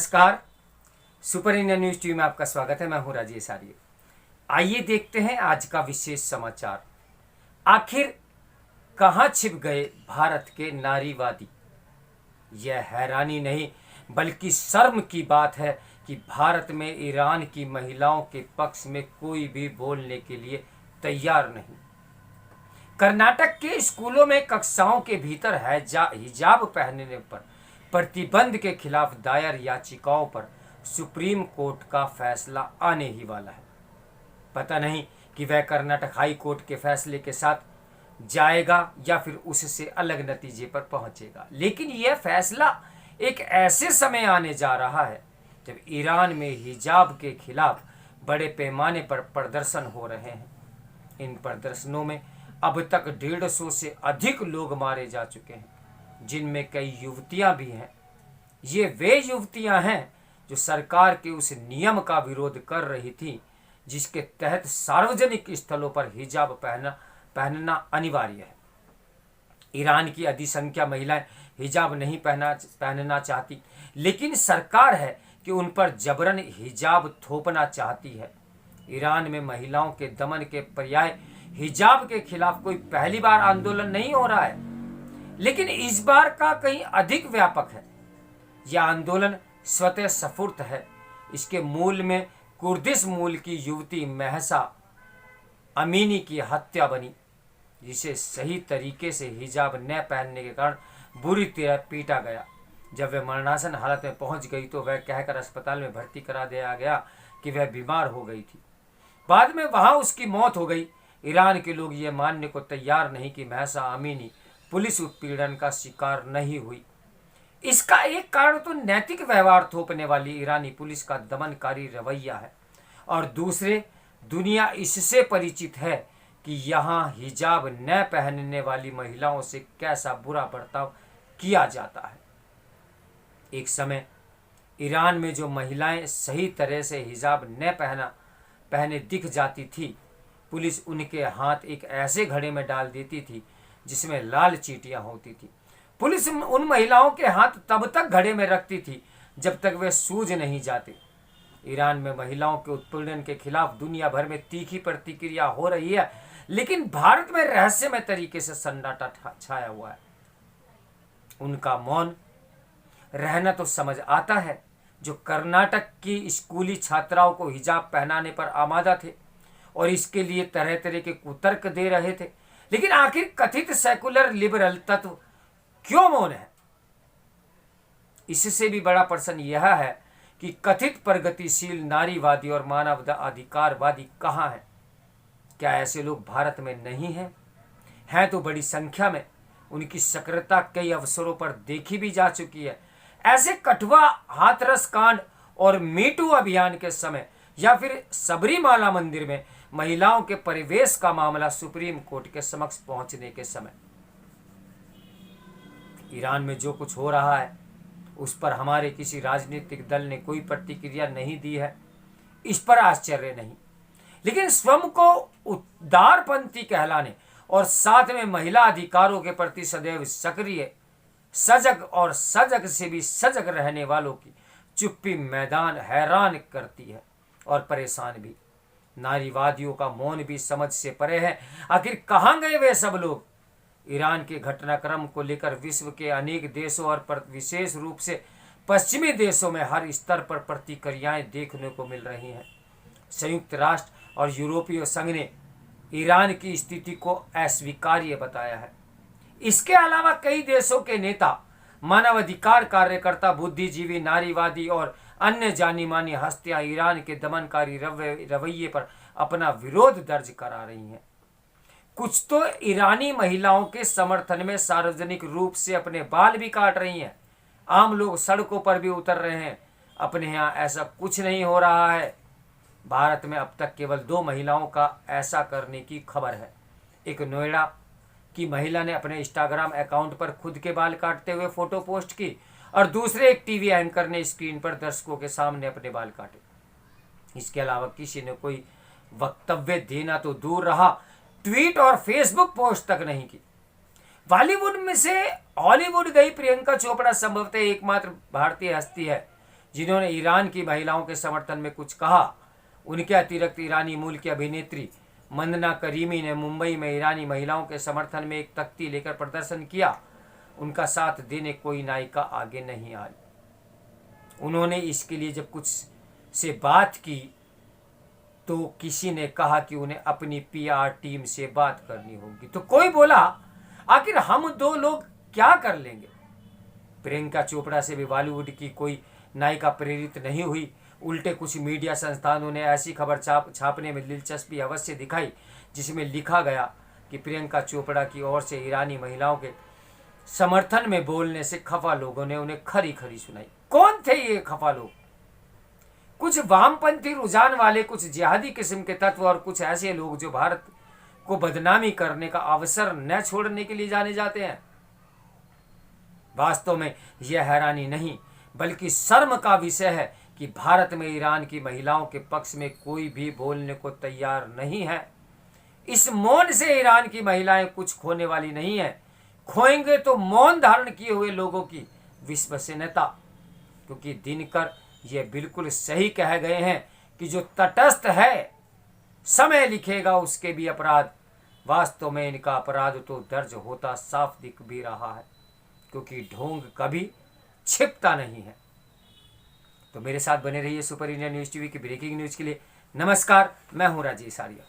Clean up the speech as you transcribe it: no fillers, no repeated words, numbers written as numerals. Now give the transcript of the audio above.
नमस्कार। Super India news TV में आपका स्वागत है। मैं हूं राजेश आर्य। आइए देखते हैं आज का विशेष समाचार। आखिर कहां छिप गए भारत के नारीवादी? यह हैरानी नहीं बल्कि शर्म की बात है कि भारत में ईरान की महिलाओं के पक्ष में कोई भी बोलने के लिए तैयार नहीं। कर्नाटक के स्कूलों में कक्षाओं के भीतर हिजाब पहनने पर प्रतिबंध के खिलाफ दायर याचिकाओं पर सुप्रीम कोर्ट का फैसला आने ही वाला है। पता नहीं कि वह कर्नाटक हाई कोर्ट के फैसले के साथ जाएगा या फिर उससे अलग नतीजे पर पहुंचेगा, लेकिन यह फैसला एक ऐसे समय आने जा रहा है जब ईरान में हिजाब के खिलाफ बड़े पैमाने पर प्रदर्शन हो रहे हैं। इन प्रदर्शनों में अब तक 150 से अधिक लोग मारे जा चुके हैं, जिनमें कई युवतियां भी हैं। ये वे युवतियां हैं जो सरकार के उस नियम का विरोध कर रही थी जिसके तहत सार्वजनिक स्थलों पर हिजाब पहनना अनिवार्य है। ईरान की अधिसंख्या महिलाएं हिजाब नहीं पहनना चाहती, लेकिन सरकार है कि उन पर जबरन हिजाब थोपना चाहती है। ईरान में महिलाओं के दमन के पर्याय हिजाब के खिलाफ कोई पहली बार आंदोलन नहीं हो रहा है, लेकिन इस बार का कहीं अधिक व्यापक है। यह आंदोलन स्वतः स्फूर्त है। इसके मूल में कुर्दिश मूल की युवती महसा अमीनी की हत्या बनी, जिसे सही तरीके से हिजाब न पहनने के कारण बुरी तरह पीटा गया। जब वह मरणासन हालत में पहुंच गई तो वह कहकर अस्पताल में भर्ती करा दिया गया कि वह बीमार हो गई थी। बाद में वहां उसकी मौत हो गई। ईरान के लोग ये मानने को तैयार नहीं कि महसा अमीनी पुलिस उत्पीड़न का शिकार नहीं हुई। इसका एक कारण तो नैतिक व्यवहार थोपने वाली ईरानी पुलिस का दमनकारी रवैया है, और दूसरे दुनिया इससे परिचित है कि यहाँ हिजाब न पहनने वाली महिलाओं से कैसा बुरा बर्ताव किया जाता है। एक समय ईरान में जो महिलाएं सही तरह से हिजाब न पहने दिख जाती थी, पुलिस उनके हाथ एक ऐसे घड़े में डाल देती थी जिसमें लाल चींटियां होती थी। पुलिस उन महिलाओं के हाथ तब तक घड़े में रखती थी जब तक वे सूज नहीं जाते। ईरान में महिलाओं के उत्पीड़न के खिलाफ दुनिया भर में तीखी प्रतिक्रिया हो रही है, लेकिन भारत में रहस्यमय तरीके से सन्नाटा छाया हुआ है। उनका मौन रहना तो समझ आता है, जो कर्नाटक की स्कूली छात्राओं को हिजाब पहनाने पर आमादा थे और इसके लिए तरह तरह के कुतर्क दे रहे थे, लेकिन आखिर कथित सेकुलर लिबरल तत्व क्यों मौन है? इससे भी बड़ा प्रश्न यह है कि कथित प्रगतिशील नारीवादी और मानव अधिकारवादी कहाँ हैं? क्या ऐसे लोग भारत में नहीं हैं? हैं तो बड़ी संख्या में। उनकी सक्रियता कई अवसरों पर देखी भी जा चुकी है। ऐसे कठुआ हाथरस कांड और मीटू अभियान के समय या फिर सबरीमाला मंदिर में महिलाओं के परिवेश का मामला सुप्रीम कोर्ट के समक्ष पहुंचने के समय। ईरान में जो कुछ हो रहा है उस पर हमारे किसी राजनीतिक दल ने कोई प्रतिक्रिया नहीं दी है, इस पर आश्चर्य नहीं, लेकिन स्वयं को उदारपंथी कहलाने और साथ में महिला अधिकारों के प्रति सदैव सक्रिय, सजग और सजग से भी सजग रहने वालों की चुप्पी मैदान हैरान करती है और परेशान भी। नारीवादियों का मौन भी समझ से परे है। आखिर कहाँ गए वे सब लोग? ईरान के घटनाक्रम को लेकर विश्व के अनेक देशों और विशेष रूप से पश्चिमी देशों में हर स्तर पर प्रतिक्रियाएं देखने को मिल रही हैं। संयुक्त राष्ट्र और यूरोपीय संघ ने ईरान की स्थिति को अस्वीकार्य बताया है। इसके अलावा कई देशों के नेता, मानवाधिकार कार्यकर्ता, बुद्धिजीवी, नारीवादी और अन्य जानी मानी हस्तियां ईरान के दमनकारी रवैये पर अपना विरोध दर्ज करा रही हैं। कुछ तो ईरानी महिलाओं के समर्थन में सार्वजनिक रूप से अपने बाल भी काट रही हैं। आम लोग सड़कों पर भी उतर रहे हैं। अपने यहाँ ऐसा कुछ नहीं हो रहा है। भारत में अब तक केवल 2 महिलाओं का ऐसा करने की खबर है। एक नोएडा की महिला ने अपने इंस्टाग्राम अकाउंट पर खुद के बाल काटते हुए फोटो पोस्ट की, और दूसरे एक टीवी एंकर ने स्क्रीन पर दर्शकों के सामने अपने बाल काटे। इसके अलावा किसी ने कोई वक्तव्य देना तो दूर रहा, ट्वीट और फेसबुक पोस्ट तक नहीं की। बॉलीवुड में से हॉलीवुड गई प्रियंका चोपड़ा संभवतः एकमात्र भारतीय हस्ती है जिन्होंने ईरान की महिलाओं के समर्थन में कुछ कहा। उनके अतिरिक्त ईरानी मूल की अभिनेत्री मंदना करीमी ने मुंबई में ईरानी महिलाओं के समर्थन में एक तख्ती लेकर प्रदर्शन किया। उनका साथ देने कोई नायिका आगे नहीं आई। उन्होंने इसके लिए जब कुछ से बात की तो किसी ने कहा कि उन्हें अपनी पीआर टीम से बात करनी होगी। तो कोई बोला, आखिर हम दो लोग क्या कर लेंगे। प्रियंका चोपड़ा से भी बॉलीवुड की कोई नायिका प्रेरित नहीं हुई। उल्टे कुछ मीडिया संस्थानों ने ऐसी खबर छापने में दिलचस्पी अवश्य दिखाई जिसमें लिखा गया कि प्रियंका चोपड़ा की ओर से ईरानी महिलाओं के समर्थन में बोलने से खफा लोगों ने उन्हें खरी खरी सुनाई। कौन थे ये खफा लोग? कुछ वामपंथी रुझान वाले, कुछ जिहादी किस्म के तत्व और कुछ ऐसे लोग जो भारत को बदनामी करने का अवसर न छोड़ने के लिए जाने जाते हैं। वास्तव में यह हैरानी नहीं बल्कि शर्म का विषय है कि भारत में ईरान की महिलाओं के पक्ष में कोई भी बोलने को तैयार नहीं है। इस मौन से ईरान की महिलाएं कुछ खोने वाली नहीं है। खोएंगे तो मौन धारण किए हुए लोगों की विश्वसनीयता, क्योंकि दिनकर ये बिल्कुल सही कह गए हैं कि जो तटस्थ है समय लिखेगा उसके भी अपराध। वास्तव में इनका अपराध तो दर्ज होता साफ दिख भी रहा है, क्योंकि ढोंग कभी छिपता नहीं है। तो मेरे साथ बने रहिए सुपर इंडिया न्यूज़ टीवी की ब्रेकिंग न्यूज़ के लिए। नमस्कार, मैं हूं राजेश आर्य।